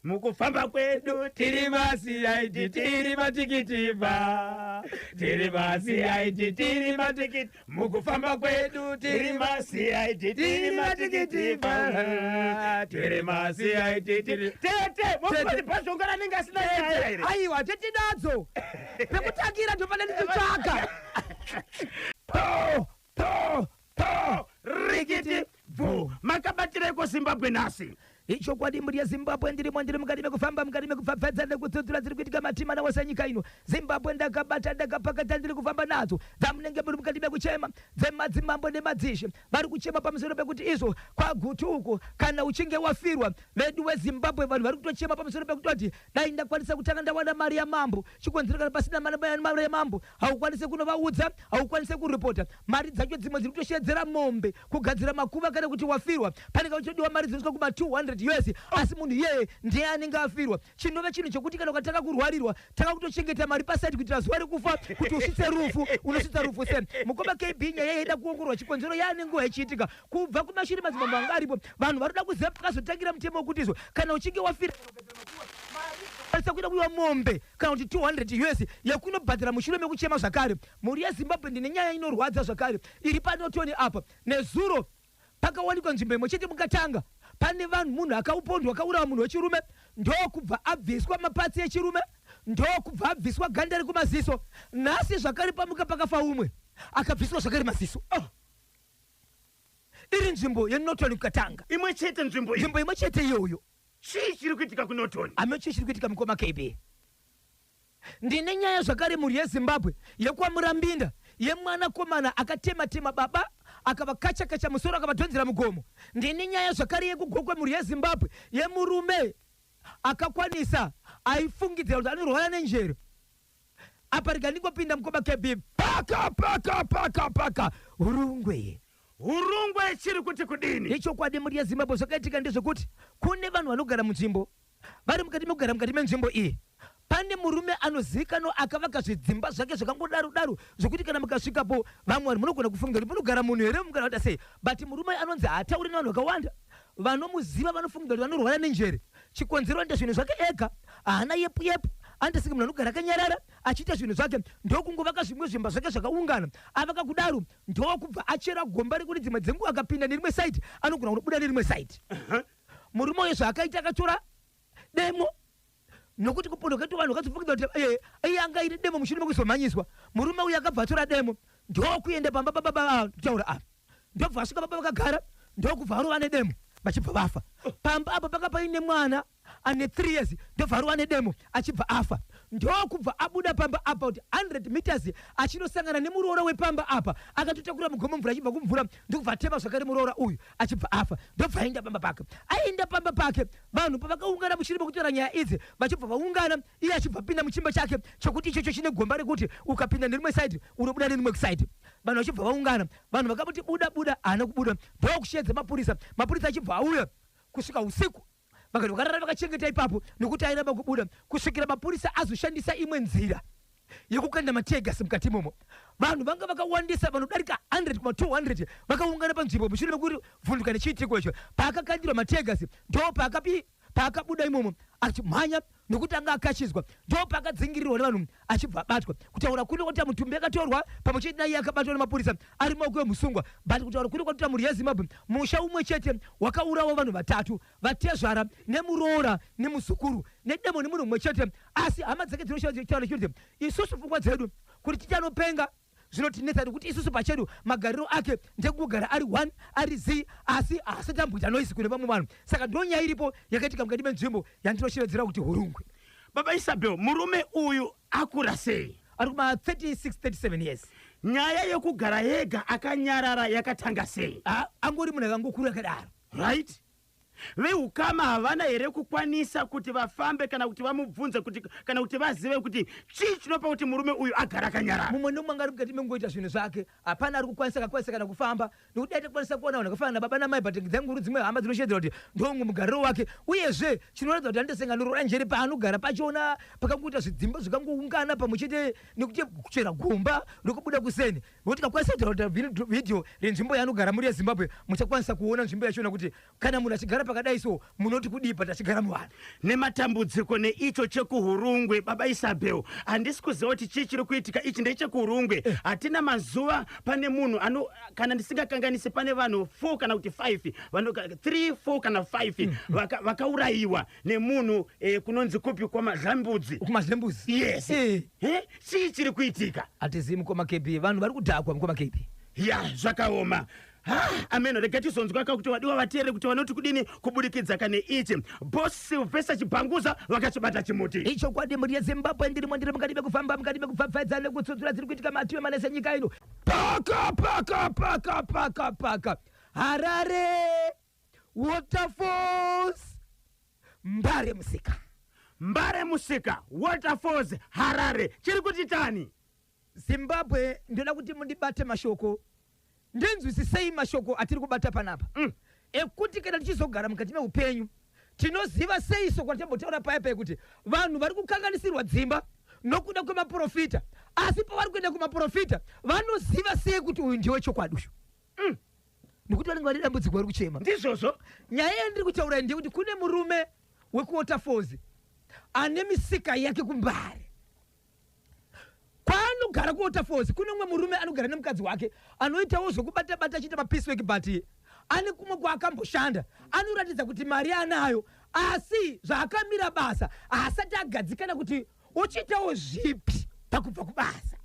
mukufamba kwedu tiri maCID tiri matikitiba tiri maCID tiri matikiti mukufamba kwedu tiri maCID tiri matikitiba tiri maCID tiri tete mukufamba pazongana ningasina yeye aiwa tete nadzo pekutangira ndopane nditsvaga rikiti vu makabatira iko Zimbabwe nasi icho kwadi muri Zimbabwe ndiri mukati mekufamba mukati mekupfapfadza nekutsutsura dziri kuitika matimana wasanyika ino Zimbabwe ndakabata ndakapakata ndiri kufamba nadzo dzamunenge muri mukati mekuchema dzemadzimambo nemadzishe vari kuchema pamusoro pekuti izvo kwagutuko kana uchinge wafirwa vedu weZimbabwe vanhu vari kutochema pamusoro pekutoti dai ndakwanisa kutanga ndawana mari yamambo chikonzero pasina mari yamambo haukwanise kunovaudza haukwanise kuripota mari dzacho dzimwe dziri kutoshedzera mombe kugadzira makuva kana kuti wafirwa pane kauchodiwa mari dzinosvika kuma 200 US asi munhu yeye ndiye anenge afirwa chinova chinhu chokuti kana ukataka kurwarirwa taka kutochengeta mari paside kuitira zuva rekufa kuti usvitse rufu unosvitsa rufu se mukoma KB nyaya yeida kuongororwa chikonzero yaanenge yachiitika kubva kumashure madzimambo anga aripo vanhu vari kuda kuziva pakazotangira mutemo wekuti izvo kana uchinge wafira kwanisa kuita kuiwa mombe kana kuti 200 US yakunobhadhira mushure mekuchema zvakare mhuri yeZimbabwe ndine nyaya inorwadza zvakare iri panotoni apa nezuro pakawanikwa nzvimbo imwe chete mukatanga pane vanhu munhu akaupondwa akaurawa munhu wechirume ndokubva abviswa mapatsi echirume ndokubva abviswa ganda rekumaziso nhasi zvakare pamuka pakafa umwe akabviswa zvakare maziso iri nzvimbo yeNorton kukatanga imwe chete nzvimbo imwe chete iyoyo chii chiri kuitika kuNorton amecho chiri kuitika mukoma KB ndine nyaya zvakare mhuri yeZimbabwe yekwamurambinda yemwana komana akatema baba akavakacha musoro akavadhonzera mugomo ndine nyaya zvakare yekugokwe mhuri yeZimbabwe yemurume akakwanisa aifungidzira kuti anorwara nenjere apa rikaningopinda mukoma KB paka hurungwe chiri kuti kudini ichokwadi mhuri yeZimbabwe zvakaitika ndezvekuti kune vanhu vanogara munzvimbo vari mukati mekugara mukati menzvimbo iyi pane murume anozivikanwa akavaka zvidzimba zvake zvakangodaro zvokuti kana mukasvikapo vamwe vanhu munogona kufunga kuti munogara munhu here mugara kuda sei but murume anonzi haatauri nevanhu vakawanda vanomuziva vanofunga kuti vanorwara nenjere chikonzero ndezvinhu zvake ega haana yepu andisiki munhu anogara akanyarara achiita zvinhu zvake ndokungovaka zvimwe zvimba zvake zvakaungana avaka kudaro ndokubva achera gomba rekuti dzimwe dzenguva akapinda nerimwe saiti anogona kunobuda nerimwe saiti murume uyo zvaakaita akatora demo nokuti kupondo ketu vanhu vakazofungidza kuti iye anga ine demo mushure mekuzomhanyiswa murume uyu akabva atora demo ndokuenda pamba baba kutaura apa ndobva asvika baba vakagara ndokubva arova nedemo vachibva vafa pamba apa paka paine mwana ane 3 years ndobva arova nedemo achibva afa ndokubva abuda pamba apa kuti 100 meters achinosangana nemuroora wepamba apa akatotakura mugomo mvura achibva kumvura ndokubva atema zvakare muroora uyu achibva afa ndobva aenda pamba pake aenda pamba pake vanhu pavakaungana mushure mekutora nyaya idzi vachibva vaungana iye achibva pinda muchimba chake chokuti ichocho chine gomba rekuti ukapinda nerimwe side unobuda nerimwe side vanhu vachibva vaungana vanhu vakati buda haana kubuda ndokushedza mapurisa achibva auya kusvika usiku vakati vakarara vakachengeta ipapo nokuti airamba kubuda kusvikira mapurisa azoshandisa imwe nzira yekukanda mategasi mukati imomo vanhu vanga vakawandisa vanodarika 100 kuma 200 vakaungana panzvimbo mushure mekuti vhunduka nechiitiko icho paakakandirwa mategasi ndo paakabuda imomo achimhanya nokuti anga akashizwa ndo paakadzingirirwa nevanhu achibva abatwa kutaura kuri kuti mutumbi akatorwa pamwe chete naiye akabatwa nemapurisa ari maoko emusungwa but kutaura kuri kuti mhuri yeZimbabwe musha umwe chete wakaurawa vanhu vatatu vatezvara nemuroora nemuzukuru nedemo nemunhu umwe chete asi hama dzake dzinotaura kuti isusu pfungwa dzedu kuti tichanopenga zvinotinetsa kuti isusu pachedu magariro ake ndekugara ari 1 ari Z asi asatambudza noisi kune vamwe vanhu saka ndo nyaya iripo yakaitika mukati menzvimbo yandinoshevedzera kuti hurungwe baba Isabel murume uyu akura sei ari kuma 36-37 years nyaya yekugara yega akanyarara yakatanga sei angori munhu akangokura akadaro right veukama havana here kukwanisa kuti vafambe kana kuti vamubvunze kuti kana kuti vazive kuti chii chinopa kuti murume uyu agara akanyarara mumwe nomwe angari mukati mengoita zvinhu zvake hapana ari kukwanisa kakwanisa kana kufamba nokuti dai takwanisa kuona vanhu akafanana baba namai but dzanguru dzimwe hama dzinoshedzera kuti ndomwe mugariro wake uyezve chinoratidza kuti andisengano njere paanogara pachona pakangoita zvidzimba zvikangoungana pamwe chete nekuti kuchera gomba rokubuda kuseni nokuti kakwanisa kutaura kuti vhidhiyo renzvimbo yaanogara muri yeZimbabwe muchakwanisa kuona nzvimbo yachona kuti kana munhu achigara pakadaiso munoti kudipa tachigara muvanhu nematambudziko neicho chekuhurungwe. Baba Isabel, handisi kuziva kuti chii chiri kuitika. Ichi ndechekuhurungwe. Hatina mazuva pane munhu kana ndisingakanganisi pane vanhu 4 kana kuti 5 3 4 kana 5 vakaurayiwa nemunhu kunonzi kupi kumazambudzi. Yes. Chii chiri kuitika? hatizivi mukoma KB, vanhu vari kudhakwa mukoma KB. Ya zvakaoma. Ameno, rega tizonzwa kuti wadiwa vateere kuti vanoti kudini kubudikidza kane ichi. Boss Sylvester Chibhanguza vakachibata chimuti. Icho kwadi muri yeZimbabwe ndiri mwandiri mukati bekufamba mukati bekupfapfadza nekutsutsura dziri kuitika matiwe manese nyika ino. Paka. Harare Waterfalls Mbare Musika Waterfalls Harare. Chiri kuti tani? Zimbabwe ndoda kuti mundibate mashoko. Ndinzwisisei mashoko atiri kubata panapa. Ekuti kana tichizogara mukati meupenyu tinoziva sei soko ratambotaura paya kuti vanhu vari kukanganisirwa dzimba nokuda kwemaprofita, asi pavari kuenda kumaprofita vanoziva sei kuti uyu ndiwe chokwadi uyu. Nekuti vanenge vane dambudziko vari kuchema. Ndizvozvo nyaya yandiri kutaura ndeyekuti kune murume wekuWaterfalls ane misika yake kuMbare. Kwaanogara kuWaterfalls kune umwe murume anogara nemukadzi wake anoitawo zvokubata-bata achiita mapiece work, ane kumwe kwaakamboshanda. Anoratidza kuti mari anayo, asi zvaakamira basa haasati agadzikana kuti uchiitawo zvipi pakubva kubasa,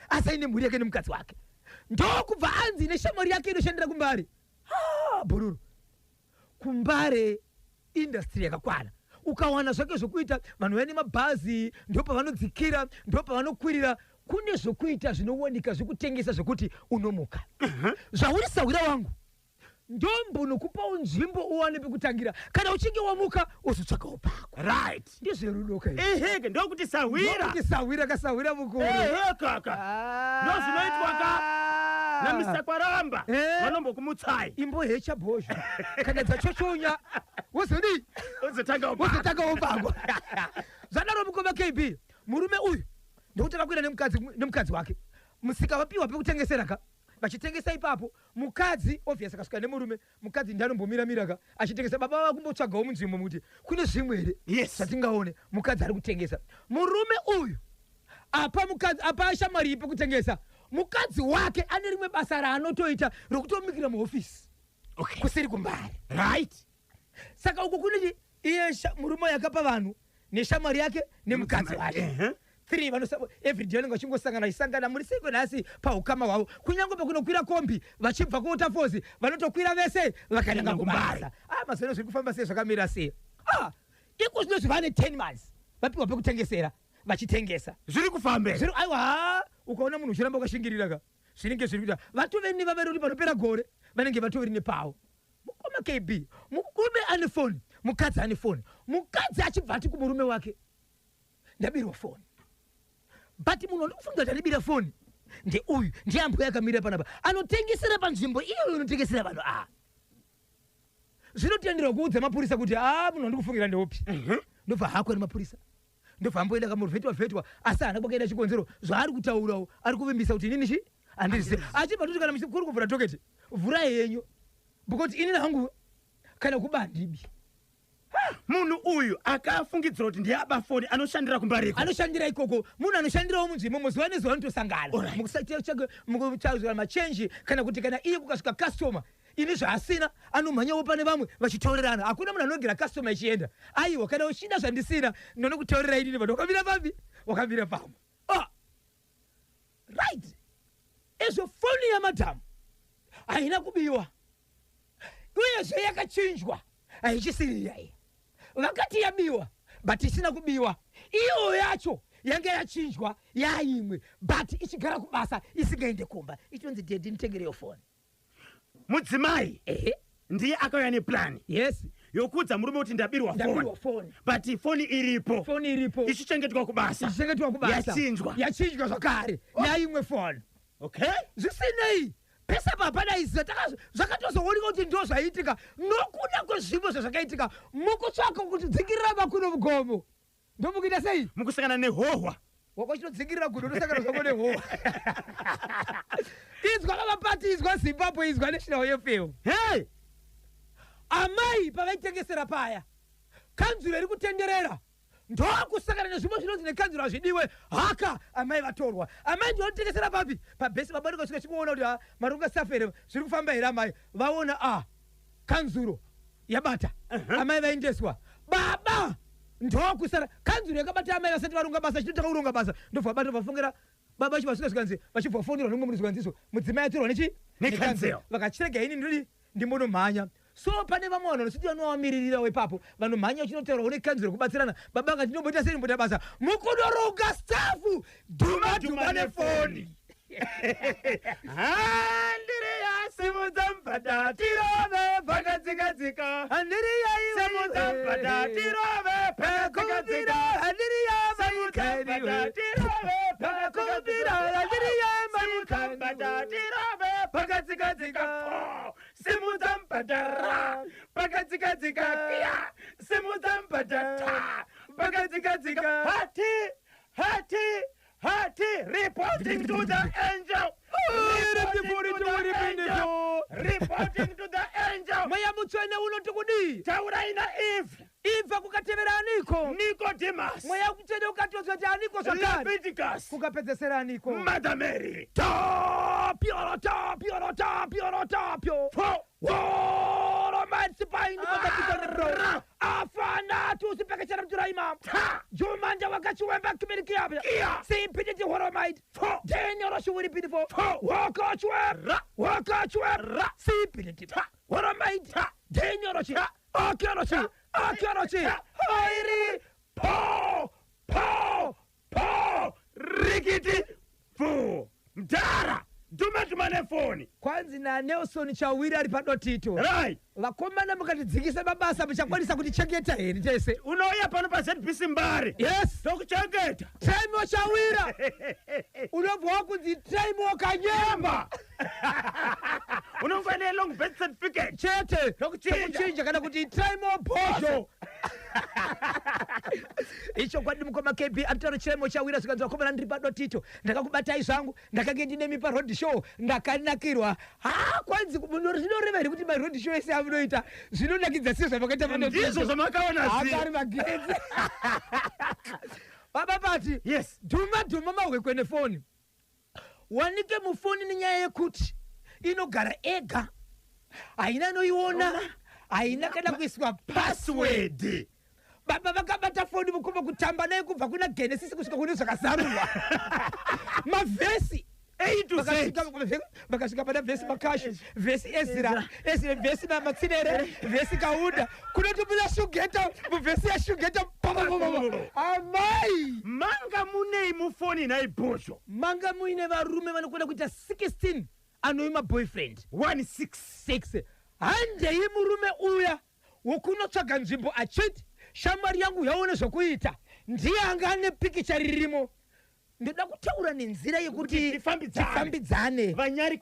asi aine mhuri yake nemukadzi wake. Ndokubva anzi neshamwari yake inoshandira kuMbare. Bhururu kuMbare industry yakakwana. Ukawana zvake zvokuita, vanhu vane mabhazi ndopa vanodzikira, ndopa vanokwirira. Kune zvokuita zvinowanika zvokutengesa zvokuti unomuka. Zvauri sawira wangu ndombonokupawo nzvimbo uwane pekutangira, kana uchinge wamuka uzotsvakawo pako. Right. Ndizverudoka izvi. Eheke ndokuti sawira. Ndokuti sawira kasawira mukuru. Kaka. Ndozvinoitwa ka naMr. Kwaramba vanombokumutsai. Imbo hecha bhozho. Kana dzachochonya wozodi uzotanga upako. Zvadaro mukoma KB, murume uyu ndokuti akakwira nemukadzi wake. Musika wapiwa pekutengesera ka. Vachitengesa ipapo, mukadzi obviously akasvika nemurume, mukadzi ndaanombomira ka achitengesa. Baba vakumbotsvagawo munzvimbo muti kune zvimwe here zvatingaone. Mukadzi ari kutengesa. Murume uyu apa shamwari pekutengesa, mukadzi wake ane rimwe basa raanotoita rokutomikira muofisi kusiri kuMbare. Right. Saka uku kune iye murume yakapa vanhu neshamwari yake nemukadzi wake 3 vanosaba everyday vanenge vachingosangana muri seko nhasi paukama hwavo. Kunyange pekunokwira kombi vachibva kuWaterfalls vanotokwira vese vakaenda kuBasa. Mazeno zviri kufamba sei zvakamira sei? Iko zvino zvivane 10 months vapiwa pekutengesera vachitengesa. Zviri kufamba. Aiwa, ukaona munhu uchiramba ukashingirira ka zvinenge zviri kuita. Vatoveni vaveruri panopera gore vanenge vatoveri nepawo. Mukoma KB, murume ane foni, mukadzi ane foni. Mukadzi achibva ati kumurume wake, ndabirwa foni. But munhu anofunga kuti anibira foni ndeuyu, ndiye ambuya akamira panapa anotengesera panzvimbo iyo inotengesera vanhu. Zvinotenderwa kuudza mapurisa kuti munhu andikufungira ndeupi. Ndobva hako nemapurisa, ndobva amboenda kamuvhetwa asi haana kwakaenda chikonzero. Zvaari kutaurawo ari kuvimbisa kuti inini chi handizise. Achibva toti kana kuri kuvhura toketi, vhurai yenyu, because inini hangu kana kuba handibi. Munhu uyu akafungidzira kuti ndiye abafoni anoshandira kuMbare. Anoshandira ikoko. Munhu anoshandirawo munzvimbo muzuva nezuva anotosangana. Mukusaitaura machenji kana kuti kana iye kukasvika customer ini zvaasina anomhanyawo pane vamwe vachitaurerana. Hakuna munhu anogera customer ichienda. Aiwa, kana uchida zvandisina ndinokutaurira inini vanhu wakamira pambi wakamira pamwe. Right. Ezvo foni yamadhamu haina kubiwa uyezve yakachinjwa, haichisiri yai. Vakati yabiwa but isina kubiwa. Iyo yacho yange yachinjwa yaimwe but ichigara kubasa isingaende kumba. Ichonzi dedi nditengereyo foni. Mudzimai ndiye akauya neplan yokuudza murume kuti ndabirwa foni, but foni iripo ichichengetwa kubasa, yachinjwa zvakare yaimwe foni. Okay, zvisinei pesa papadaiza zvakatozooneka kuti ndo zvaitika nokuda kwezvimbo zvazvakaitika mukutsvaka kuti dzingirira makuno mugomo. Ndomukuita sei? Mukusangana nehohwa. Wakochinodzingirira gudo nosangana zvako nehohwa. Izwa kamapati, izwa Zimbabwe, izwa National FM. amai pavaitengesera paya kanzuro iri kutenderera ndokusakana nezvimwe zvinonzi nekanzuro hazvidiwe haka amai vatorwa amai ndinotengesera papi pabhesi baba ndikasvika chikuona kuti marunga safere zviri kufamba here amai vaona kanzuro yabata amai vaendeswa baba ndokusara kanzuro yakabata amai vasati varunga basa chitotaka kuronga basa ndobva baba vafungira baba chivasvika zvikanzi vachibva fonera nomwe muri zvikanziso mudzimai atorwa nekanzuro vakachirega ini ndiri ndimbonomhanya so pane vamwe vanhu vanositi vanovamiririra wepapo vanomhanya uchinotaura une kanzuro kubatsirana baba akati ndomboita sei mboita basa mukunoronga stafu dhuma nefoni handiri yasimudzampata tirove pakadzikadzika handiri yaisimudzampata tirove pakadzikadzika handiri yamaikaniwe tirove pakadzikadzika handiri yamaikaniwe tirove pakadzikadzika simudzampata pakadzikadzika kia simudzampata pakadzikadzika hati reporting to the angel. Reporting to the angel. Maya mutswene unoti kudi taura ina Eve kukatevera aniko Nicodemus mweya kutswene ukatozwa ti aniko zvakare Leviticus kukapedzesera aniko Mother Mary tapyo woromansipaini pakatikonebro afana tusipekechera mtura imam jumanja wakachiwemba kimirikiapya simpititi horomaiti denyoroshuwuripidifo wakachwera simpititi horomaiti denyoroshi akoroshi hairi po rikiti fu mtara Duma nefoni kwanzi na Nelson Chawiri ari padotito right vakomana mukatidzikisa mabasa muchakwanisa kutichengeta here tese unouya pano paZBC Mbare yes tokuchengeta time wachawira unobva wakunzi time wakanyamba unongwane long birth certificate chete tokuchinja kana kuti time wabhosho icho kwadi mukoma KB atoro chiremo chawira sikanzi vakomana ndiri padotito ndakakubatai zvangu ndakanga ndinemi parod show ndakanakirwa kwanzi zvinoreva kuti marod show ese amunoita zvinonakidza sei zvavakaita ndizvo zvamakaona ari magedzi baba pati yes dhuma mahwekwe foni wanike mufoni nenyaya yekuti inogara ega haina noiona haina kana kuiswa password baba vakabata foni mukomba kutamba naye kubva kuna Genesis kusvika kune zvakazarurwa mavhesi vakasvika pana vhesi makashi vhesi Ezra vhesi namatsinere vhesi kaunda kunotobuda shugeta muvhesi yashugeta amai manga munei mufoni naibhosho manga muine varume vanokona kuita 16 anoima boyfriend 166 handei murume uya wokunotsvaga nzvimbo achiti shamwari yangu yaone zvokuita ndiye anga ane pikicha ririmo ndoda kutaura nenzira yekuti tifambidzane vane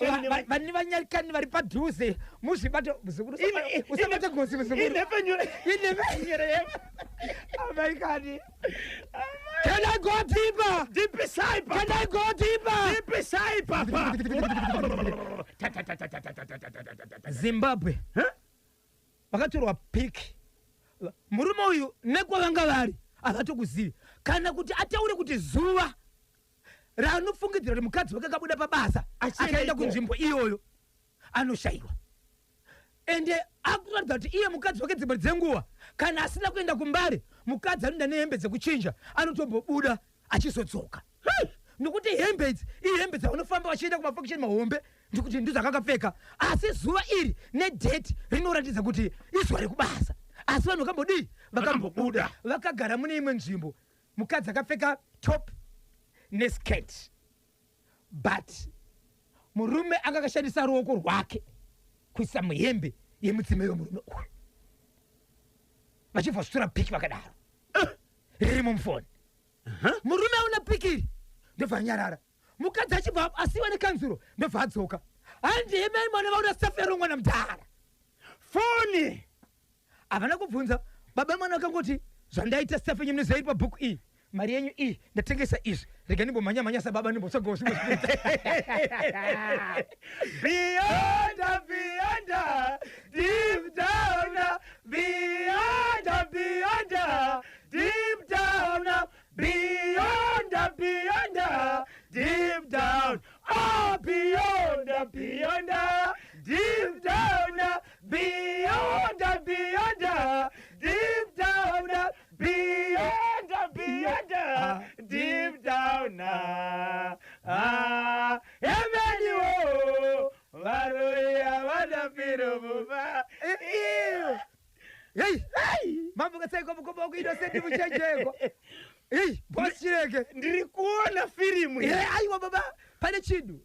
vanyarikani vari padhuze muzvibate usabate gosi amaikani Can I go deeper? Deep side, Can I go deeper? Deep side, Papa. Zimbabwe vakatorwa piki murume uyu nekwavanga vari havatokuzivi kana kuti ataure kuti zuva ranofungidzira kuti mukadzi wake akabuda pabasa akaenda kunzvimbo iyoyo anoshayiwa ende akuratidza kuti iye mukadzi wake dzimwe dzenguva kana asina kuenda kumbare mukadzi anoenda nehembe dzekuchinja anotombobuda achizodzoka nokuti hembe idzi ihembe dzavanofamba vachienda kumafakisheni mahombe ndikuti ndizvakakapfeka asi zuva iri nedheti rinoratidza kuti izuva rekubasa asi vanhu vakambodii vakambobuda vakagara mune imwe nzvimbo mukadzi akapfeka top neskirt but murume anga akashandisa ruoko rwake kuisa muhembe yemudzimai wemurume uyu vachibva zvitora piki vakadaro riri mumufoni murume auna pikiri ndobva anyarara mukadzi achibva asiwa nekanzuro ndobva adzoka handiyemai mwana vauna safu yarongwana mudhara foni havana kubvunza baba mwana vakangoti zvandaita staff yenyu munoziva iri pabhuku iyi mari yenyu iyi ndatengesa izvi rega ndimbomhanya sababa ndimbotsogawo zvimwe beyond deep down beyond, deep down, beyond, deep down, oh, beyond, deep down, beyond, deep down, beyond, deep down, Emmanuel, Maria, Wadapiro, Hey, mambo kaseko mkoba ukido sendi mchenjeko. Hey, boss chireke. Nilikuona filimu. Aiwa baba, pale Chindu.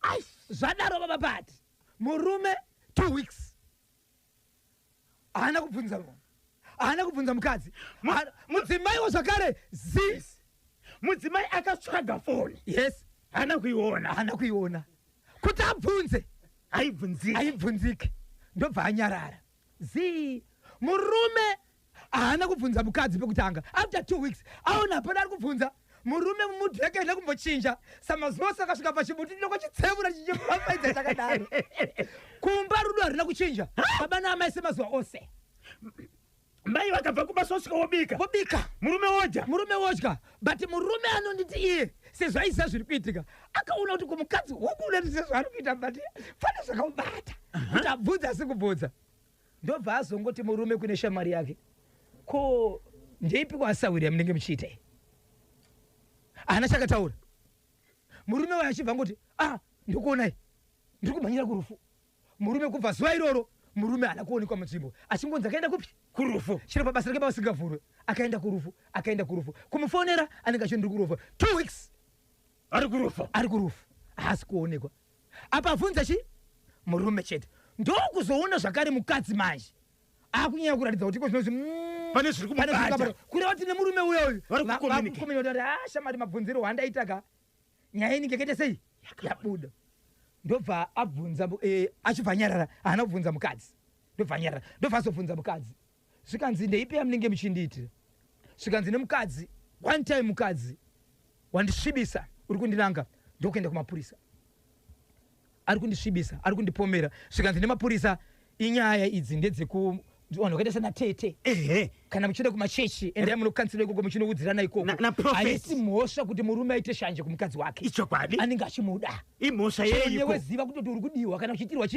Ai, zadaro baba bati. Murume 2 weeks. Ana kufunza mkazi. Mudzimai wasakare zis. Mudzimai akatsvaga phone. Yes. Ana kuiona. Kuti abvunze. Aibvunzike. Ndobva anyarara. Murume haana kubvunza mukadzi pekutanga. After 2 weeks aona pana ari kubvunza murume mudheke enda kumbochinja samazuva sakasvika pachibuti ndinoko chitsevura chichifafaidza chakadaro kumba rudo harina kuchinja baba naamai semazuva ose mai vakabva kubasa osvika vobika murume wodya but murume anonditi iye sezvo aisa zviri kuitika akaona kuti kumukadzi wokuda kuti sezvo ari kuita but fane zvakaubata kuti abvunza asi kubvunza ndobva azongoti murume kune shamari yake ko ndeipi kwasawira munenge muchiita haana chakataura murume wayo achibva ngoti ndikuonai ndiri kumhanyira kurufu murume kubva zuva iroro murume haana kuonekwa munzvimbo achingonzi akaenda kupi kurufu chiro pabasa rake pavasingavhurwe akaenda kurufu kumufonera anenge achindiri kurufu 2 weeks ari kurufu haasi kuonekwa apa abvunza chi murume chete ndokuzoona zvakare mukadzi manje akunyanya kuratidza kuti pane zviri kumubata kureva kuti nemurume uyoyu varikukominika shamari mabvunziro hwandaitaga nyaya inenge yakaita sei yabuda ndobva abvunza achibva nyarara haana kubvunza mukadzi ndobva nyarara ndobva azobvunza mukadzi zvikanzi ndeipeya munenge muchindiitira zvikanzi nemukadzi one time mukadzi wandisvibisa uri kundinanga ndokuenda kumapurisa ari kundisvibisa ari kundipomera zvikanzi nemapurisa inyaya idzi ndedzeku vanhu vakaita sana tete kana muchida kumachechi endai munokansila ikoko muchinoudzirana ikoko haisi mhosva kuti murume aite shanje kumukadzi wake ichokwadi anenge achimuda imhosva yeyeweziva kutoti uri kudiwa kana uchiitirwa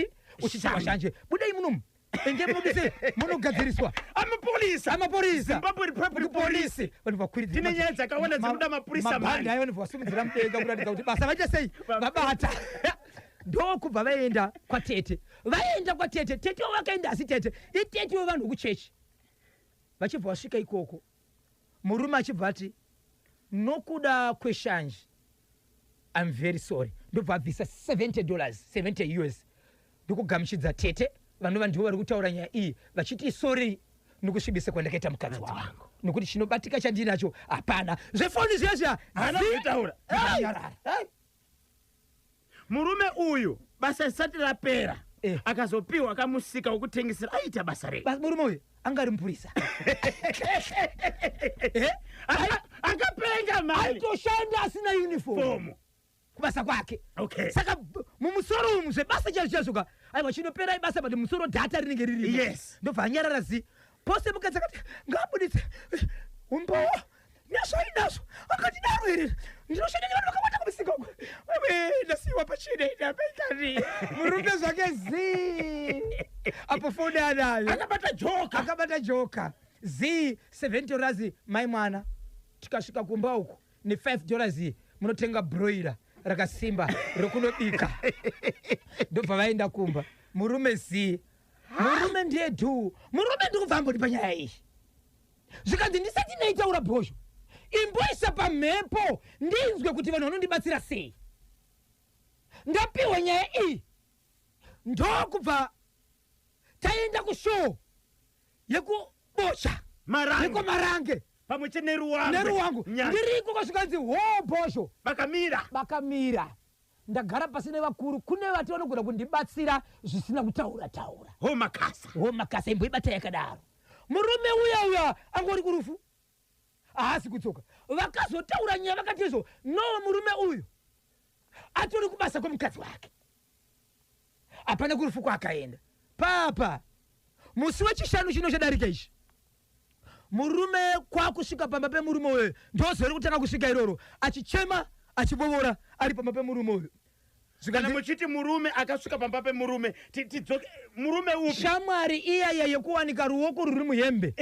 uchitirwa shanje budai munomu ende munobise munogadziriswa amapurisa Zimbabwe Republic Police vanhu vakwiridzira tine nyaya dzakawanda dzinoda mapurisa mabhandi ayo vanhu vasimudzira mudenga kuratidza kuti basa vaita sei vabata ndokubva vaenda kwatete tete wakaenda asi tete itete wevanhu vekuchechi vachibva vasvika ikoko murume achibva ati nokuda kweshanje I'm very sorry ndobva abvisa $70 US ndokugamuchidza tete vanova ndivo vari kutaura nyaya iyi vachiti sorry nokusvibisa kwandakaita mukadzi wangu nokuti chinobatika chandinacho hapana zvefoni zviyazviya hana kutaura murume uyu basa risati rapera akazopiwa akamusika wekutengesera aita basa rei murume uyu anga ari mupurisa akapenga mali aitoshanda asina uniform kubasa kwake saka mumusoro umu zvebasa chaizvoka aiwa chinopera ibasa but musoro dhata rinenge riri ndobva anyarara zi pose mukadzi akati ngabuditse umbowo nazvo akati daro iri ndinoshanda nevanhu vakawanda kumusika uku ndasiiwa pachine inapeikani murume zvake apo foni anayo akabata joka $70 mai mwana tikasvika kumba uku $5 munotenga broira rakasimba rekunobika ndobva vaenda kumba murume murume ndiye murume ndikubva amboti panyaya iyi zvikanzi ndisati naitaura bhozho imboisa pamhepo ndinzwe kuti vanhu vanondibatsira sei ndapiwa nyaya iyi ndokubva taenda kushow yekubocha yekomarange pamweche neruwangu ndiriko kwasvikanzi bhozho bakamira ndagara pasi nevakuru kune vati vanogona kundibatsira zvisina kutaura homakasa imboibata yakadaro murume uya angori kurufu haasi kutsoka vakazotaura nyaya vakati izvo no murume uyu atori kubasa kwemukadzi wake hapana kurufu kwaakaenda papa musi wechishanu chino chadarika ichi murume kwakusvika pamba pemurume uyo ndozori kutanga kusvika iroro achichema achibovora ari pamba pemurume uyo kana muchiti murume akasvika pamba pemurume tidzoke murume upi shamwari iyaya yekuwanika ruoko ruri muhembe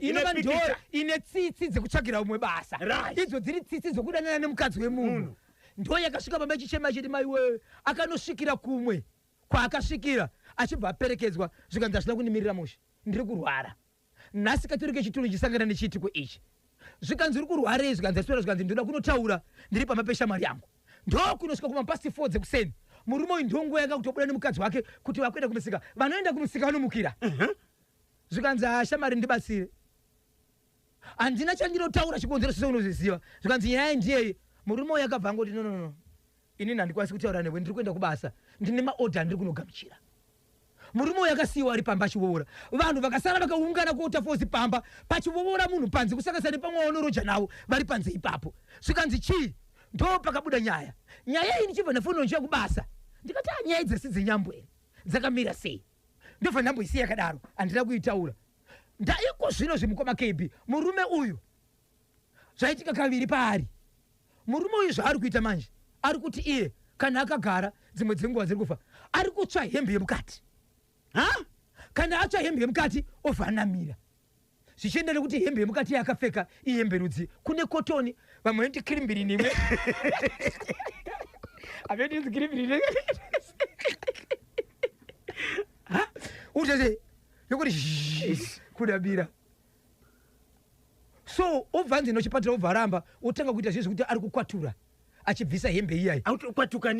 inova ndoro ine tsitsi dzekutsvagira umwe basa idzo dziri tsitsi dzokudanana nemukadzi wemunhu ndo yakasvika pamba chichema chiti maiwe akanosvikira kumwe kwaakasvikira achibva aperekedzwa zvikanzi hazvina kunimirira mushe ndiri kurwara nhasi katorike chituru chisangana nechitiko ichi zvikanzi uri kurwarei zvikanzi aswera zvikanzi ndoda kunotaura ndiri pamba peshamwari yangu ndo kunosvika kumapasi 4 dzekuseni murume uyu ndonguva yakakutobuda nemukadzi wake kuti vakuenda kumusika vanoenda kumusika vanomukira zvikanzi shamwari ndibatsire handina chandinotaura chikonzero sezvaunozviziva zvikanzi nyaya ndiyei murume uyu akabva angoti no inini handikwanisi kutaura newe ndiri kuenda kubasa ndine maodha ndiri kunogamuchira murume uyu akasiyiwa ari pamba achivoora vanhu vakasara vakaungana kuota fozi pamba pachivoora munhu panze kusanganisira nepamwe wanoroja navo vari panze ipapo zvikanzi chii ndo pakabuda nyaya iyi ndichibva ndafona ndichiya kubasa ndikati nyaya dzese dzenyambo here dzakamira sei ndobva ndamboisiya yakadaro handina kuitaura ndaiko zvino zvimukoma KB murume uyu zvaitika kaviri paari murume uyu zvaari kuita manje ari kuti iye kana akagara dzimwe dzenguva dziri kufa ari kutsva hembe yemukati kana atsva hembe yemukati obva anamira zvichienda nekuti hembe yemukati yakapfeka ihembe rudzi kune kotoni vamwe vati kirimbirini imwe aveti kirimbirini utete yokuti kudabira so obva nzi nochipatira obva aramba otanga kuita zvezvo kuti ari kukwatura achibvisa hembe iyayi kwatuka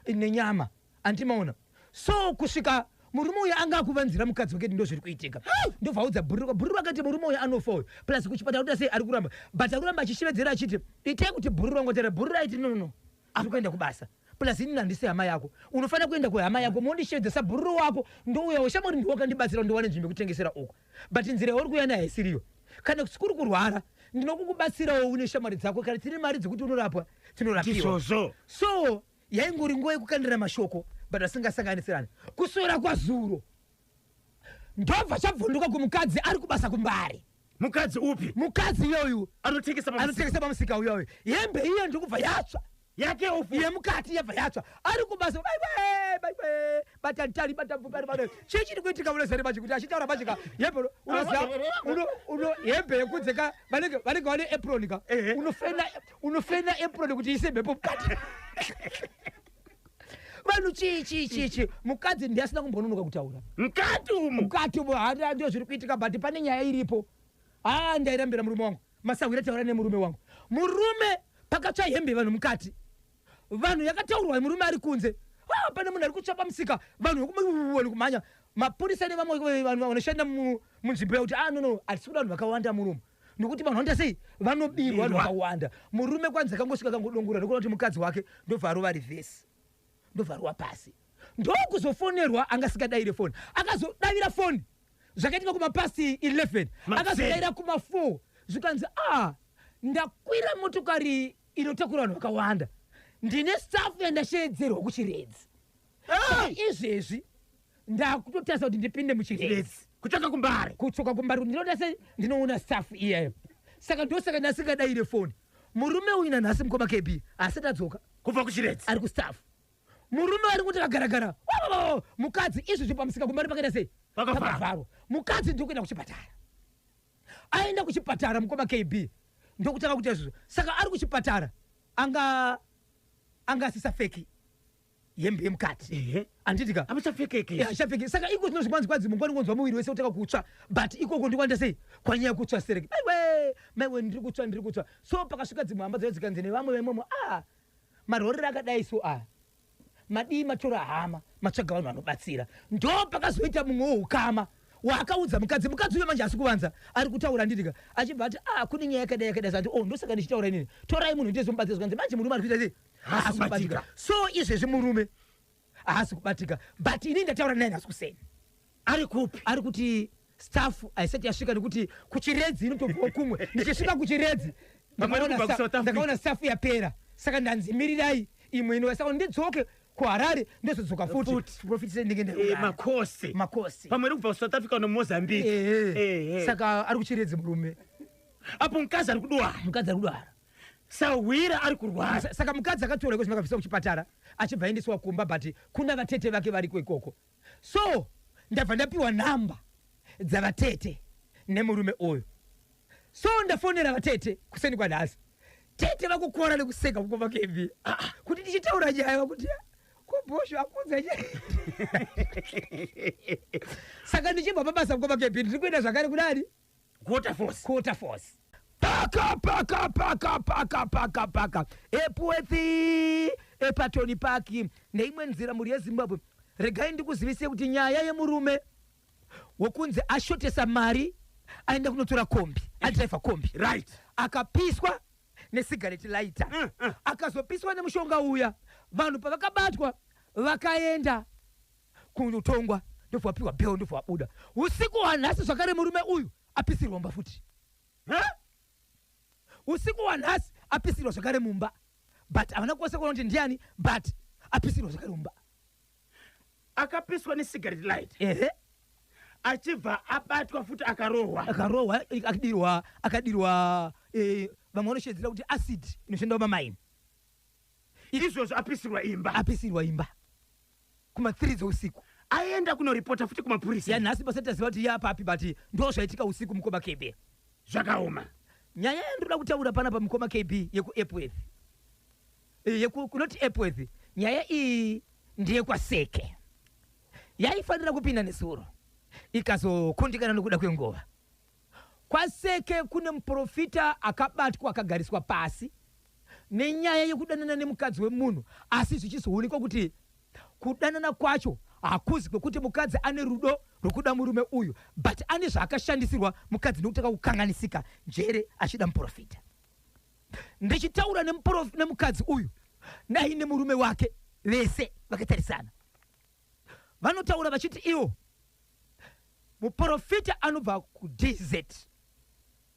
nenyama andimaona so kusvika murume uyu anga akuvanzira mukadzi wake ndo zviri kuitika ndobva audza bhururu akati murume uyu anofa uyu plus kuchipatara kuti sei ari kuramba but ari kuramba achishevedzera achiti itai kuti bhururu angotera bhururu aiti no ari kuenda kubasa plus ini handisi hama yako unofanira kuenda kuhama yako mondishevedzesa bhururu wako ndouya ushamori ndiwakandibatsira ndiwane nzvimbo yekutengesera uko but nzira yauri kuya nayo haisiriyo kana sikuri kurwara ndinokukubatsirawo une shamwari dzako kana tine mari dzekuti unorapwa tinorapiwa so yaingori nguva yekukandira mashoko but asingasanganisirani kuswera kwazuro ndobva chabvunduka kumukadzi ari kubasa kumbari mukadzi upi mukadzi iyoyu anotengesa pamusika uyoyo hembe iyo ndikubva yatsva yake ufu yemukati yabva yatsva ari kubasa batantari batambuparibano chii chiri kuitika munozari machikuti achitaura machika hembe hembe yekunzeka vanenge vane epronika unofena eproni kuti ise mhepo mukati vanhu chii mukadzi ndiasina kumbononoka kutaura mukati umo handa ndio zviri kuitika but pane nyaya iripo ndairambira murume wangu masawira taura nemurume wangu murume pakatsva hembe vanhu mukati vanhu yakataurwa murume ari kunze pane munhu ari kutsva pamusika vanhu vekuwani kumhanya mapurisa nevamwe vanhu vanoshanda munzvimbo yakuti no hatisi kuda vanhu vakawanda murume nokuti vanhu vanoita sei vanobirwa vanhu vakawanda murume kwanzi akangosvika akangodongura ndokuona kuti mukadzi wake ndobva arova rivhesi ndobva pasi ndokuzofonerwa angasikadayire foni akazodavira foni zvakaitika kumapasi 11 akazodayira kuma4 zvikanzi ndakwira motokari inotakura vanhu vakawanda ndine stafu yandashedzerwa kuchiredzi izvezvi ndakutotarisa kuti ndipinde muchiredzi kutsoka kumbari kuti ndinoda se ndinoona stafu iyayo saka ndosaka ndasikadayire foni murume uyu nanhasi mukoma KB asati adzoka kubva kuchiredzi ari kustafu murume ari kuti kagaragara mukadzi izvozvi pamusika kumbari pakaita sei pakavharwa mukadzi ndokuenda kuchipatara aenda kuchipatara mukoma KB ndokutanga kuita izvozvo saka ari kuchipatara angasisa feki hembe yemukati anditika achapfekeki saka iko zvinozvikwanzi mungwani ngonzwa muviri wese utanga kutsva but ikoko ndikwanita sei kwanyaya yekutsva sereki maiwe ndiri kutsva so pakasvika dzimwe hamba dzayo dzikanzi nevamwe vemomo marorero akadai so madii matora hama matsvaga vanhu vanobatsira ndo pakazoita mumwe woukama wakaudza mukadzi uyo manje asi kuvanza ari kutaura nditika achibva ati kune nyaya yakadai zati ndosaka ndichitaura inini torai munhu ndizomubatsira zvikanzi manje murume ari kuita sei haasi kubatika so izvezvi murume haasi kubatika but inini ndataura naye nhasi kuseni ari kupi ari kuti stafu haisati yasvika nekuti kuchiredzi inotobvawo kumwe ndichisvika kuchiredzi ndakaona stafu yapera saka ndanzi mirirai imwe ino saka ndidzoke ku Harare ndozodzoka futi profitise ndingende makosi pamwe kubva South Africa no Mozambique saka ari kuchiredze murume apo mukadzi ari kudwara sawira ari kurwara saka mukadzi akatora iko zvakabvisa kuchipatara achibva aendeswa kumba but kuna vatete vake variko ikoko so ndabva ndapiwa namba dzavatete nemurume uyu so ndafonera vatete kuseni kwanhasi tete vakukora nekuseka kukoma kembi kuti tichitaura nyaya kuti kubhosho akunze saka ndichibva pabasa kukoma kembi ndiri kuenda zvakare kudani quarter force paka Epworth epatoni paki neimwe nzira muri yeZimbabwe. Regai ndikuzivise kuti nyaya yemurume wokunze ashotesa mari aenda kunotora kombi adriver kombi right akapiswa nesigareti lighter akazopiswa nemushonga uya vanhu pavakabatwa vakaenda kunotongwa ndofa wapiwa beo ndofa wabuda usiku wanhasi zvakare murume uyu apisirwa mba futi usiku wanhasi apisirwa zvakare mumba but havana kuwasa kuona kuti ndiani but apisirwa zvakare mumba akapiswa nesigareti light achibva abatwa futi akarohwa akadirwa vamwe vanoshedzera kuti acid inoshandawo mamaini izvozvo apisirwa imba kuma 3 dzeusiku aenda kunoripota futi kumapurisa yanhasi basati aziva kuti yapapi but ndo zvaitika usiku mukoma KB zvakaoma nyaya yandoda kutaura pana pamukoma KB yeku Epworth kunoti Epworth nyaya iyi ndiye kwaseke yaifanira kupinda nesuro ikazokundikana nokuda kwenguva kwaseke kune muprofita akabatwa akagariswa pasi nenyaya yekudanana nemukadzi wemunhu asi zvichizoonekwa kuti kudanana kwacho hakuzi kwekuti mukadzi ane rudo rwokuda murume uyu but ane zvaakashandisirwa mukadzi nekuti akakukanganisika njere achida muprofita ndichitaura nemukadzi uyu naine murume wake vese vakatarisana vanotaura vachiti iwo muprofita anobva kuDZ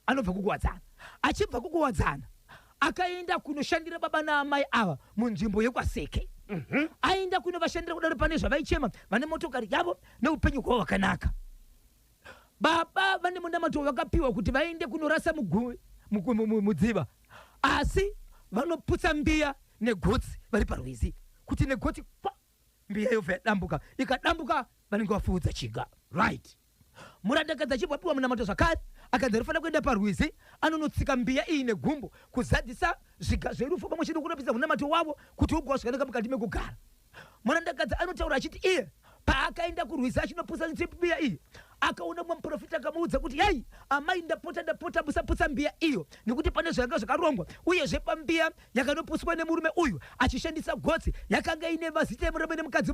anobva kukuwadzana achibva kukuwadzana akaenda kunoshandira baba naamai ava munzvimbo yekwaseke aenda kunovashandira kudaro pane zvavaichema vane motokari yavo neupenyu hwavo hwakanaka baba vane munamato vakapiwa kuti vaende kunorasa mudziva asi vanoputsa mbiya negotsi vari parwizi kuti negotsi mbiya yobva yadambuka ikadambuka vanenge vafuudza chiga right murandakadzi achibvapiwa munamato zvakare akanzi rifana kuenda parwizi anonotsika mbiya iyi negumbo kuzadzisa zviga zverufu pamwe chete kunopisa munamato wavo kuti ugova zvakanaka mukati mekugara murandakadzi anotaura achiti iye paakaenda kurwizi achinopusa mbiya iyi akaona mumwe muprofita akamuudza kuti yai amai ndapota musaputsa mbiya iyo nekuti pane zvanga zvakarongwa uyezve pambiya yakanopuswa nemurume uyu achishandisa gotsi yakanga ine mazita emurume nemukadzi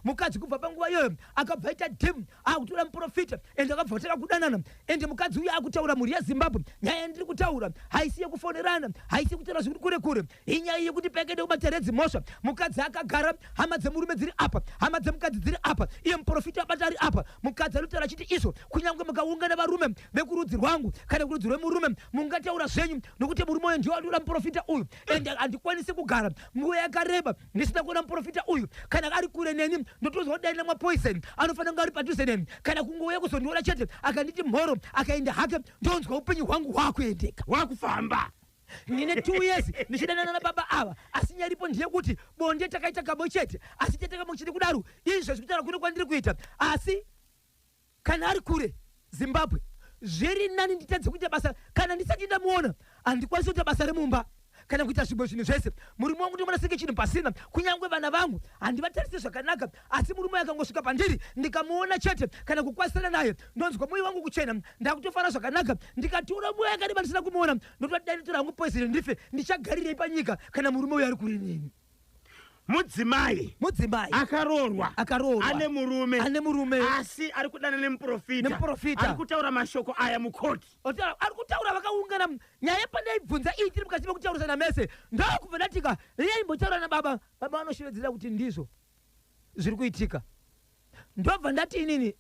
mukadzi kubva panguva iyoyo akabva ita dhimu akutora muprofita ende akabva kutanga kudanana ende mukadzi uyu akutaura mhuri yeZimbabwe nyaya yandiri kutaura haisi yekufonerana haisi kutaura zviri kure kure inyaya yekuti paikaenda kumateredzi mhosva mukadzi akagara hama dzemurume dziri apa hama dzemukadzi dziri apa iye muprofita abata ari apa mukadzi anotaura achiti izvo kunyange mukaungana varume vekurudzi rwangu kana kurudzi rwemurume mungataura zvenyu nokuti murume uyu ndiwo andoda muprofita uyu ende handikwanisi kugara nguva yakareba ndisina kuona muprofita uyu kana ari kure neni ndotozodaina mapoison anofanira kunge ari padhuze neni kana kungouya kuzondiona chete akanditi mhoro akaenda hake ndonzwa upenyu hwangu hwakuendeka hwakufamba nine 2 years ndichidanana nababa ava asi nyaripo ndeyekuti bonde takaita kamwe chete asi chatakamo chiri kudaro izvo zvekutaura kuno kwandiri kuita asi kana ari kure Zimbabwe zviri nani nditadze kuita basa kana ndisati ndamuona handikwanisi kuita basa remumba kana kuita zvimwe zvinhu zvese murume wangu ndimona senge chinhu pasina kunyange vana vangu handivatarise zvakanaka asi murume akangosvika pandiri ndikamuona chete kana kukwanisana naye ndonzwa mwoyo wangu kuchena ndakutofara zvakanaka ndikatora mwoyo akareba ndisina kumuona ndotodanitora hangu poison ndife ndichagarirei panyika kana murume uyu ari kure nini mudzimai akaroorwa ane murume asi ari kudana nemuprofita ari kutaura mashoko aya mukoti ari kutaura vakaungana nyaya pandaibvunza iyi tiri mukati mekutaurisana mese ndokubva ndatika riyai mbotaura nababa baba vanoshevedzera kuti ndizvo zviri kuitika ndobva ndati inini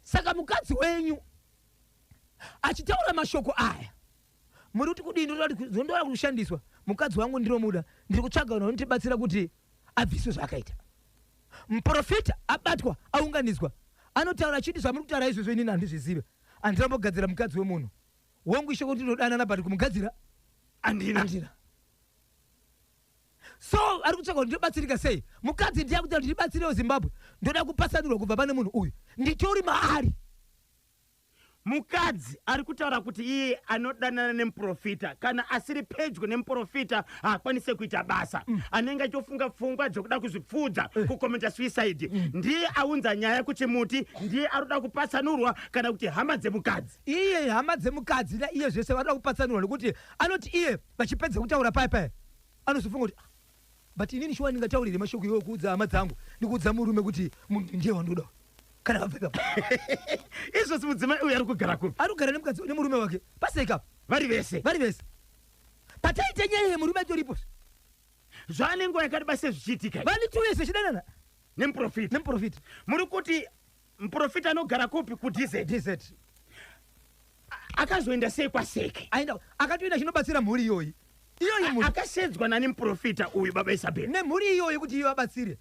saka mukadzi wenyu achitaura mashoko aya muri kuti kudini ndondoda kushandiswa mukadzi wangu ndiromuda ndiri kutsvaga unondibatsira kuti abviswe zvakaita muprofita abatwa aunganidzwa anotaura chiti zvamuri kutaura izvozvo inini handizvizive handinambogadzira mukadzi wemunhu wongu ishoko kuti ndinodanana bati kumugadzira andina so ari kutsvaka kuti ndinobatsirika sei mukadzi ndiya kuti ndibatsirewo zimbabwe ndoda kupasanurwa kubva pane munhu uyu nditori maari mukadzi ari kutaura kuti iye anodanana nemuprofita kana asiri pedyo nemuprofita haakwanise kuita basa anenge achofunga pfungwa dzokuda kuzvipfudza kukomenta suicide ndiye aunza nyaya kuchimuti ndiye aroda kupatsanurwa kana kuti hama dzemukadzi iye hama dzemukadzi naiye zvese varoda kupatsanurwa nekuti anoti iye vachipedza kutaura paya anozofunga kuti but inini shuwa ndingataurire mashoko iwo kuudza hama dzangu ndikuudza murume kuti munhu ndiye wandoda kana vapfeka izvozvi mudzimai uyu ari kugara kupi ari kugara nemukadzi nemurume wake paseka vari vese pataite nyaya yemurume atoripo zvanenguva yakadiba sezvichiitika vani tuwese chidanana nemuprofita muri kuti muprofita anogara kupi kudz akazoenda sei kwaseke aenda akatoenda chinobatsira mhuri iyoyi akasedzwa nani muprofita uyu baba Isabel nemhuri iyoyi kuti iyo abatsire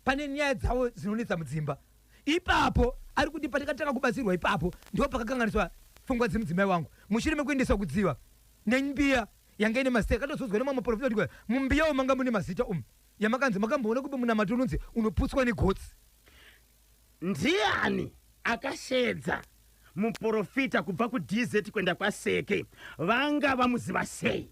pane nyaya dzavo dzinonetsa mudzimba ipapo ari kuti patikatanga kubatsirwa ipapo ndipo pakakanganiswa pfungwa dzemudzimai wangu mushure mekuendeswa kudziva nembiya yanga ine mazita akatozodzwa nemamwe maprofita kuti mumbiya umu manga mune mazita umu yamakanzi makamboona kuti muna matununzi unoputswa negotsi ndiani akasedza muprofita kubva kudz kuenda kwaseke vanga vamuziva sei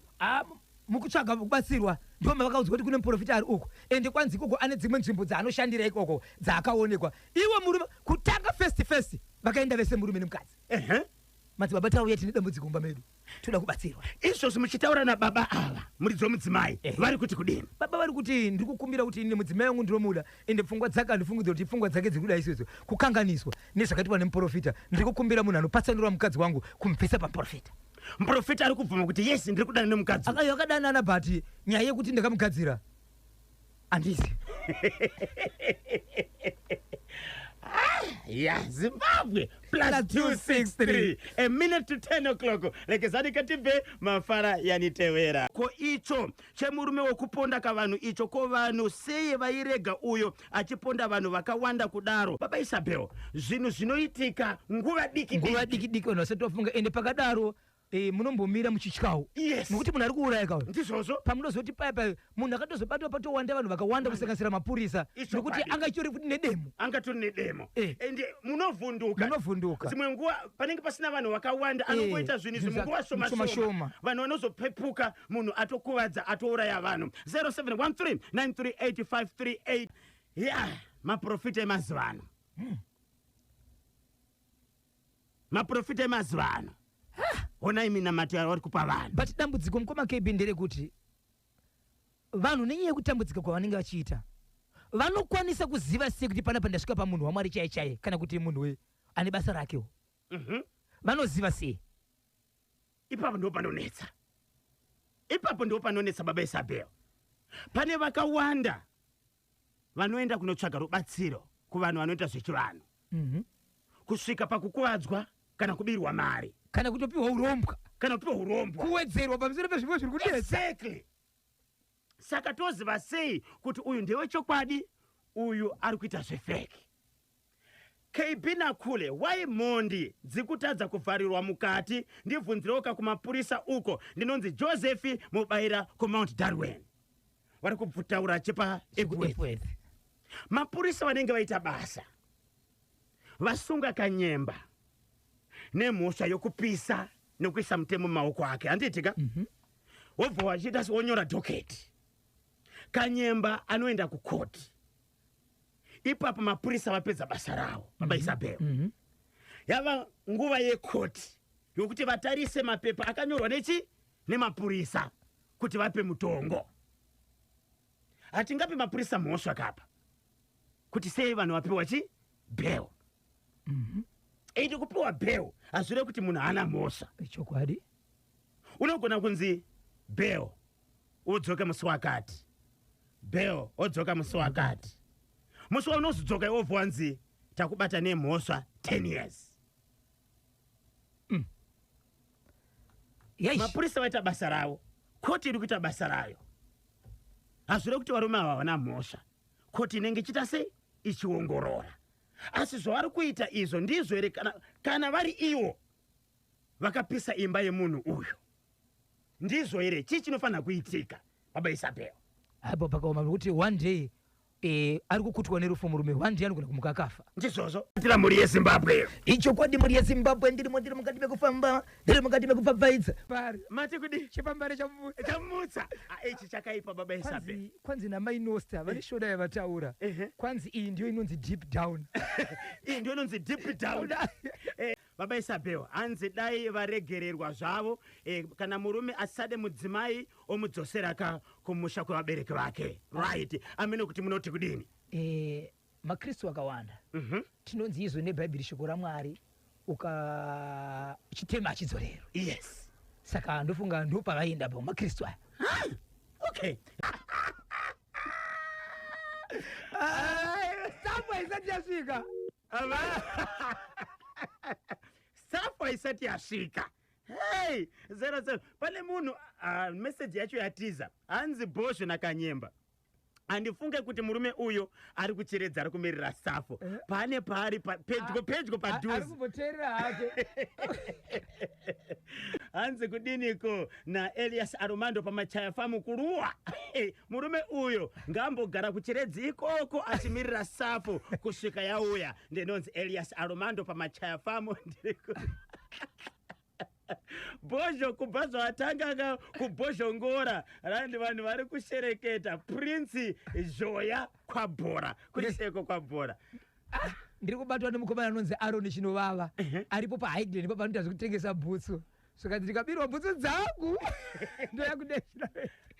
mukutsvaga kubatsirwa ndo mavakaudzwa kuti kune muprofita ari uko ende kwanzi ikoko ane dzimwe nzvimbo dzaanoshandira ikoko dzaakaonekwa iwe murume kutanga first vakaenda vese murume nemukadzi madzibaba tauya tine dambudziko mumba medu toda kubatsirwa izvozvi muchitaura nababa ava muridzi womudzimai vari kuti kudini baba vari kuti ndiri kukumbira kuti ine mudzimai wangu ndinomuda ende pfungwa dzake handifungidza kuti pfungwa dzake dziri kuda izvozvo kukanganiswa nezvakatiwa nemuprofita ndiri kukumbira munhu anopatsanura mukadzi wangu kumubvisa pamuprofita muprofita ari kubvuma kuti yesi ndiri kudana nemukadzi akadanana bhati nyaya yekuti ndakamugadzira handisi Zimbabwe +263 a minute to 10 o'clock lekezani katibve mafara yanitewera ko icho chemurume wokuponda kavanhu icho ko vanhu sei vairega uyo achiponda vanhu vakawanda kudaro baba Isabel zvinhu zvinoitika nguva diki unosatofunga ende pakadaro munombomira muchityawo nokuti munhu ari kuuraya kawo ndizvozvo pamunozoti paipa munhu akatozobatwa patowanda vanhu vakawanda kusanganisira mapurisa nokuti angachitori kuti nedemo angatori nedemo ende munovhunduka dzimwe nguva panenge pasina vanhu vakawanda anongoita zvinhu izvi munguva shoma vanhu vanozopepuka munhu atokuvadza atouraya vanhu 0713938538 maprofita emazuva ano maprofita emazuva ano onai minamato yavari kupa vanhu but dambudziko mukoma KB nderekuti vanhu nenyaya yekutambudzika kwavanenge vachiita vanokwanisa kuziva sei kuti panapa ndasvika pamunhu wamwari chaiye kana kuti munhu ane basa rakewo vanoziva sei ipapo ndo panonetsa baba Isabel pane vakawanda vanoenda kunotsvaga rubatsiro kuvanhu vanoita zvechivanhu kusvika pakukuvadzwa kana kubirwa mari kana kutopiwa urombwa kuwedzerwa pamusoro pezvimwe zviri kudetsa exactly saka toziva sei kuti uyu ndewechokwadi uyu ari kuita zvefeki KB Nakule wai mhondi dzikutadza kuvharirwa mukati ndibvunzirewoka kumapurisa uko ndinonzi Joseph Mubaira kuMount Darwin vari kubvutaura chepa Epworth mapurisa vanenge vaita basa vasunga kanyemba nemhosva yokupisa nekuisa mutemo mumaoko ake handiitika wobva wachiita wonyora dhoketi kanyemba anoenda kukoti ipapo mapurisa vapedza basa ravo baba Isabel yava nguva yekoti yokuti vatarise mapepa akanyorwa nemapurisa kuti vape mutongo hatingapi mapurisa mhosva kapa kuti sei vanhu vapiwa bail ende kupiwa bail hazvire kuti munhu haana mhosva chokwadi unogona kunzi bail wodzoka musi wakati bail wodzoka musi wakati musi waunozodzoka iwobva wanzi takubata nemhosva 10 years mapurisa vaita basa ravo koti iri kuita basa rayo hazvire kuti varume ava havana mhosva koti inenge chita sei ichiongorora. Asi zvavari kuita izvo ndizvo here kana vari ivo vakapisa imba yemunhu uyu? Ndizvo here chii chinofanira kuitika baba Isabel? apo pakaoma kuti one day ari kukutwa nerufu murume, one day anogona kumuka akafa. Ndizvozvo tira mhuri yeZimbabwe. Icho kwadi mhuri yeZimbabwe, ndiri mukati mekufamba, ndiri mukati mekupfapfaidza. Mati kudi chipambare chamutsa ichi chakaipa baba Isabel. Kwanzi namai Nosta vane shoda yavataura. Kwanzi iyi ndiyo inonzi deep down. Iyi ndiyo inonzi deep down. Baba Isabel, hanzi dai varegererwa zvavo kana murume asade mudzimai omudzosera kumusha kwevabereki vake. Right. Amene kuti munoti kudini? Makristu akawanda. Tinonzi izvo nebhaibheri shoko raMwari chitema achidzorero. Yes. Saka ndofunga ndo pavaenda pa makristu aya. Okay. Sapo isati yasvika. Sapo isati yasvika. Hey, 07 pane munhu message yacho yatiza hanzi Bosho naKanyemba. Handifunge kuti murume uyo ari kucheredza ari kumirira Safo. Pane pari pedyo padhuze. Ari kuboterera hake. Hanzi kudiniko na Elias Armando pamachaya famu kuruwa. Murume uyo ngambogara kucheredzi ikoko achimirira Safo kusvika yauya. Ndinonzi Elias Armando pamachaya famu ndiriko. Bosho kubva zvatanga kubhozhongora randi vanhu vari kushereketa Prince Joya kwabhora kuriseko kwabhora. Ndiri kubatwa nemukomana anonzi Aaron Chinovava aripo paHighland panoita zvekutengesa bhutsu. Saka ndikabirwa bhutsu dzangu ndoya kudeshira.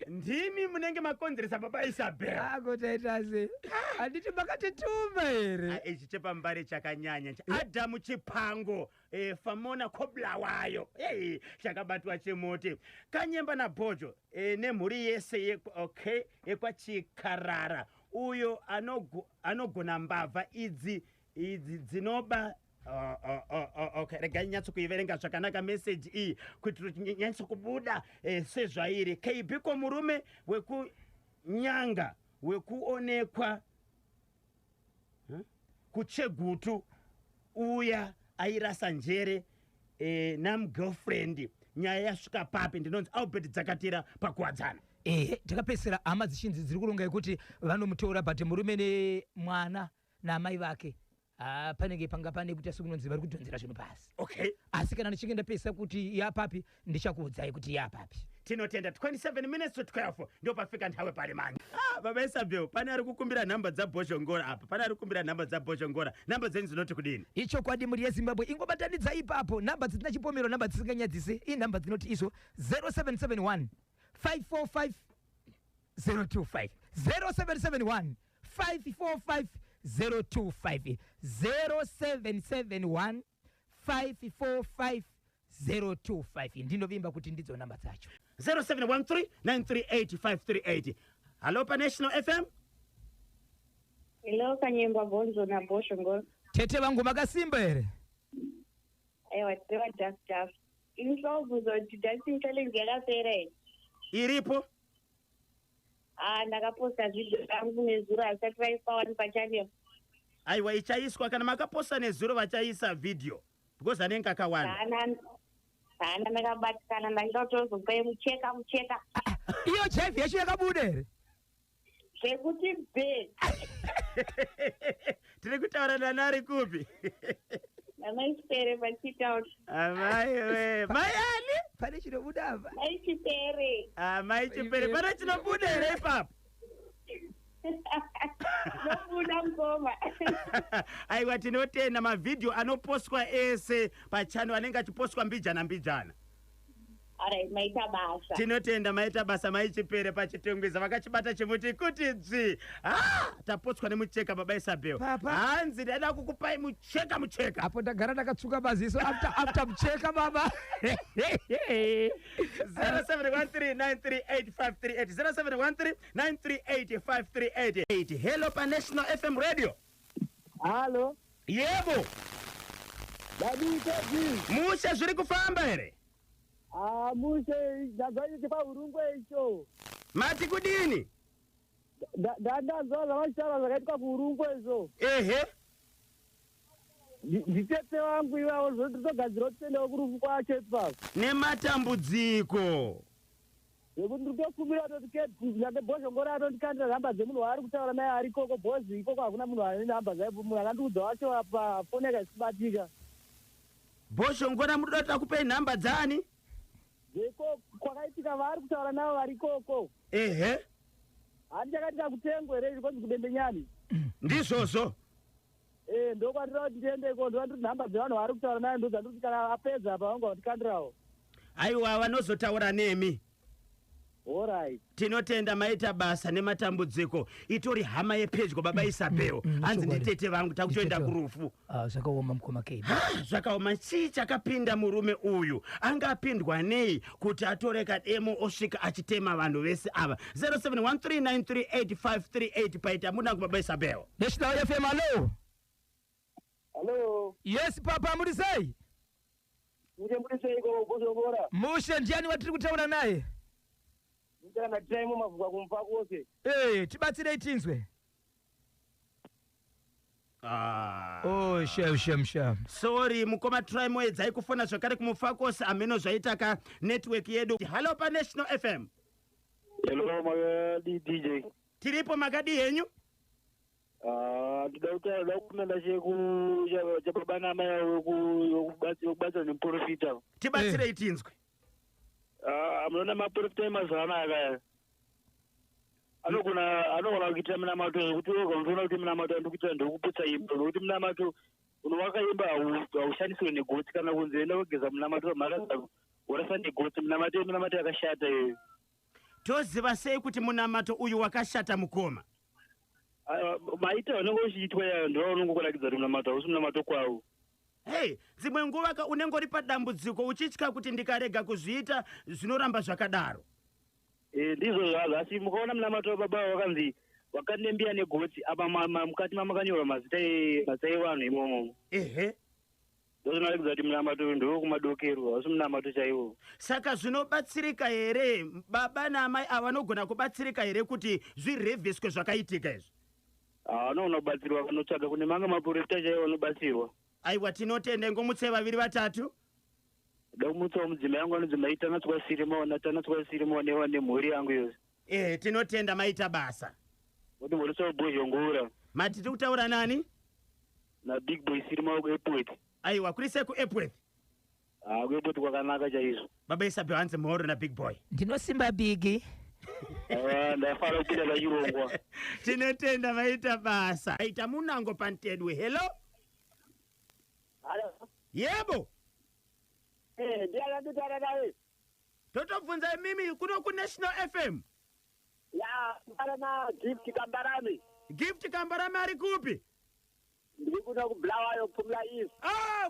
Ndimi munenge makonzeresa baba Isabel. Agotaita se. Handiti makatituma here. Ichi chepambare chakanyanya. Adamu Chipango, Famona Koblawayo. Chakabatwa chemoti. Kanyemba naBojo, nemhuri yese okay, ekwaChikarara. Uyo anogona mbavha idzi dzinoba. Okay, regai nyatso kuiverenga zvakanaka message iyi kuti nyatso kubuda sezvairi. KB ko murume wekunyanga wekuonekwa kuChegutu uya airasa njere namgirlfriend. Nyaya yasvika papi ndinonzi Albert Dzakatira pakuwadzana. Takapesera hama zhinji dziri kuronga kuti vanomuteura but murume nemwana namai vake panenge panga pane kuti asikunonzi vari kudhonzera zvinhu pasi. Okay. Asi kana ndichingenda pesa kuti yapapi ndichakuudzai kuti yapapi. Tinotenda 27 minutes to 12 ndio pafika nthawe pali manje. Baba Isabel, pane ari kukumbira namba dza Bhozhongora apa. Pane ari kukumbira namba dza Bhozhongora. Namba dzenyu dzinoti kudini? Icho kwadi muri yeZimbabwe ingobatanidza ipapo. Namba dzina chipomero, namba dzisinganyadzise. Namba dzinoti iso 0771 545 025 0771 545 025 0771 545 025 ndinovimba kuti ndidzo namba dzacho 0713 938 Hello pa National FM. Hello Kanyemba Bonzo na Bhozhongora. Tete vangu makasimba here. Aiwa tewa just insobuzo kuti dancing challenge yakapera Iripo? Ndakaposta video yangu nezuro asati vaipawana pachannel. Aiwa ichaiswa kana makaposta nezuro vachaisa video because anenge akawanda. Ndakabatikana ndangatozopai mucheka. Iyo chef yacho yakabuda here. Zvekuti be. Tiri kutaura nanari kupi? Namaisipere pachitaura. Amai we. Mai ani? Pane chinobuda apa? Mai Chipere. Mai Chipere. Pane chinobuda here ipapo? Nobuda mukoma. Aiwa tinotenda mavideo anopostwa ese pachannel anenge achipostwa mbijana. Alright, maita basa. Tinotenda maita basa Mai Chipere pachitengweza vakachibata chimuti kuti dzi. Tapotswa nemucheka baba Isabel. Hanzi ndada kukupai mucheka. Apo ndagara ndakatsuka maziso after mucheka baba. 0713938538 0713938538. Hello pa National FM Radio. Halo. Yebo. Mushe zviri kufamba here? Mushe ndagwaite paurungwe icho. Mati kudini? Ndandazwa zvavachitaura zvakaitika kuurungu izvo. Ehe. Nditete wangu ivavo zvotogadzira kutendewo kurufu kwacho ipapo. Nematambudziko. Zvekuti nditokumbira kuti bhozhongoro atondikandira nhamba dzemunhu waari kutaura naye ari ikoko bhozi ikoko hakuna munhu ane nhamba dzaipo munhu akandiudza wacho pafoni yakasibatika. Bhozhongora munoda kuti akupei nhamba dzani? Dzeko kwakaitika vaari kutaura navo vari ikoko. Ehe. Handichakatika kutengo here zvikonzi kudembenyani. Ndizvozvo. Ndokwandira kuti ndiende iko ndoti nhamba dzevanhu vari kutaura naye ndodzandoti kana apedza apa vanga vandikandirawo. Aiwa vanozotaura nemi. Alright. Tinotenda maita basa nematambudziko. Itori hama yepedyo baba Isabel. Hanzi nditete vangu takutoenda kurufu. Zvakaoma mukoma Kebe. Zvakaoma chii chakapinda murume uyu? Angapindwa nei kuti atoreka demo osvika achitema vanhu vese ava? 0713938538 paita munangu baba Isabel. National FM, hello. Hello. Yes papa, muri sei? Muri seiko bhozhongora? Mushe ndiani watiri kutaura naye? Ndana time mavuka kumpa kwose. Tibatsirei tinzwe. Shem. Sorry, mukoma try moedzai kufona zvakare kumufakos ameno zvaita ka network yedu. Hello pa National FM. Hello magadi DJ. Tiripo magadi yenyu? Ndauta kumenda cheku chapabana mai yokubatsa neprofita. Tibatsirei tinzwe. Munoona maprofita emazana akaya. Anogona kuita munamato zvekuti unoona kuti munamato andikuita ndokuputsa imba nokuti munamato unowakaimba haushandiswe negotsi kana kunzi enda kugeza munamato mhaka urasa negotsi munamato yakashata iyoyo. Toziva sei kuti munamato uyu wakashata mukoma? Maita unenge uchiitwa yayo ndo unongokurakidza kuti munamato hausi munamato kwawo. Hey, dzimwe nguva unengori padambudziko uchitya kuti ndikarega kuzviita zvinoramba zvakadaro. Ndizvo zvazvo asi mukaona munamato wababa wakanzi wakandembia negotsi apa mukati mamakanyorwa mazita evanhu imomo. Ehe. Ndozvinoratidza kuti munamato ndokumadokero hausi munamato chaiwo. Saka zvinobatsirika here baba namai avanogona kubatsirika here kuti zvirevheswe zvakaitika izvo? Anogona kubatsirwa vanotsvaga kune manga maprofita chaiwo anobatsirwa. Aiwa tinotende ngomutse vaviri vatatu. Ndakumutsawo mudzimai yangu anodzimai tanatswa sirimo nemhuri yangu yose. Tinotenda maita basa. Kuti murisawo bhozhongora. Mati tiri kutaura nani? Na Big Boy sirimo kuEpworth. Aiwa kuri sei kuEpworth? kuEpworth kwakanaka chaizvo. Baba Isabel hanzi mhoro na Big Boy. Ndinosimba Big. Ndafara kupinda pachirongwa. Tinotenda maita basa. Aita munango pantedwe. Hello? Hello? Yebo. Ndiyakanditara nawe. Totobvunza mimi kuno ku National FM. Ya, ndara na Gift Kambarame. Gift Kambarame ari kupi? Ndiri kuno ku Bulawayo Phumla East.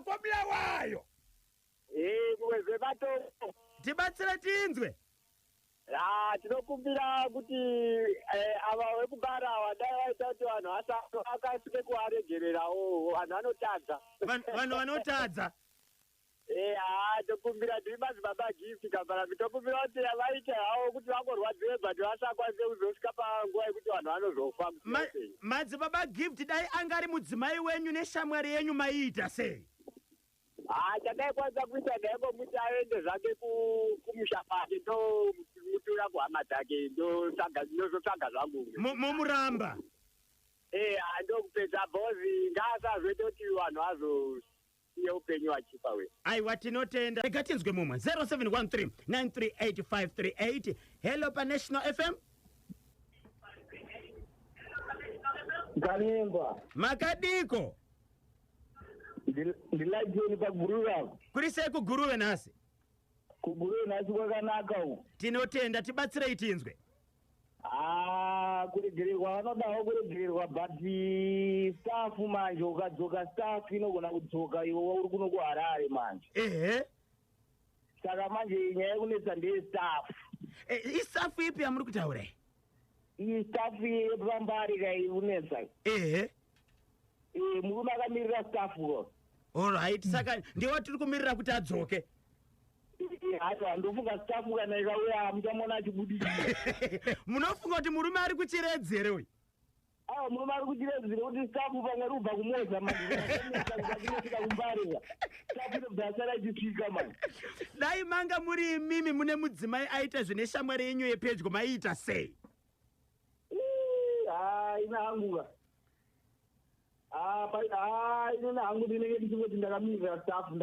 Kwa Bulawayo. Kuweze bato. Tibatsira tinzwe. Tinokumbira kuti ava vekugara wadai vaita kuti vanhu akasike kuvaregererawo vanhu vanotadza. Vanhu vanotadza. Tokumbira ndiri madzibaba Gift Kambarame tokumbira kuti vaite havo kuti vangorwadziwe but vasakwanise kuzosvika panguva yekuti vanhu vanozofa. Madzibaba Gift dai angari mudzimai wenyu neshamwari yenyu maiita sei? Chandaikwanisa kuita ndaingomuti aende zvake kumusha kwake ndomutura kuhama dzake ndozotsvaga zvangu mumuramba. Ndokupedza bhozi ngaasazoite kuti vanhu vazosiye upenyu vachipa we. Aiwa tinotenda. Rega tinzwe mumwe 0713938538. Hello pa National FM. Kanimba. Makadiko. Ndilaiteni paguruve. Kuri sei kuguruve nasi? Kuguruve nasi kwakanaka uku. Tinotenda tibatsirei tinzwe. Kuregererwa vanodawo kuregererwa but staff manje ukadzoka staff inogona kudzoka iwo uri kuno kuHarare manje. Ehe. Saka manje nyaya yekunetsa ndeyestaff. Istaff ipi yamuri kutaura? Iyi staff yepambari kai unetsa. Ehe. Murume akamirira staff ko. Alright, saka ndiwo tiri kumirira kuti adzoke. hacho handofunga stafu kana ikauya muchamona achibudikira. Munofunga kuti murume ari kuchiredzi here uyu? Murume ari kuchiredzire kuti stafu pamwe rubva kumoza mazinosvika kumbarira. Stafu inobva yasara ichisvika mani. Dai manga muri imimi mune mudzimai aita zvine shamwari yenyu yepedyo maiita sei? Ina hanguka. Ina hangu ndinenge ndichingoti ndakamirira stafu.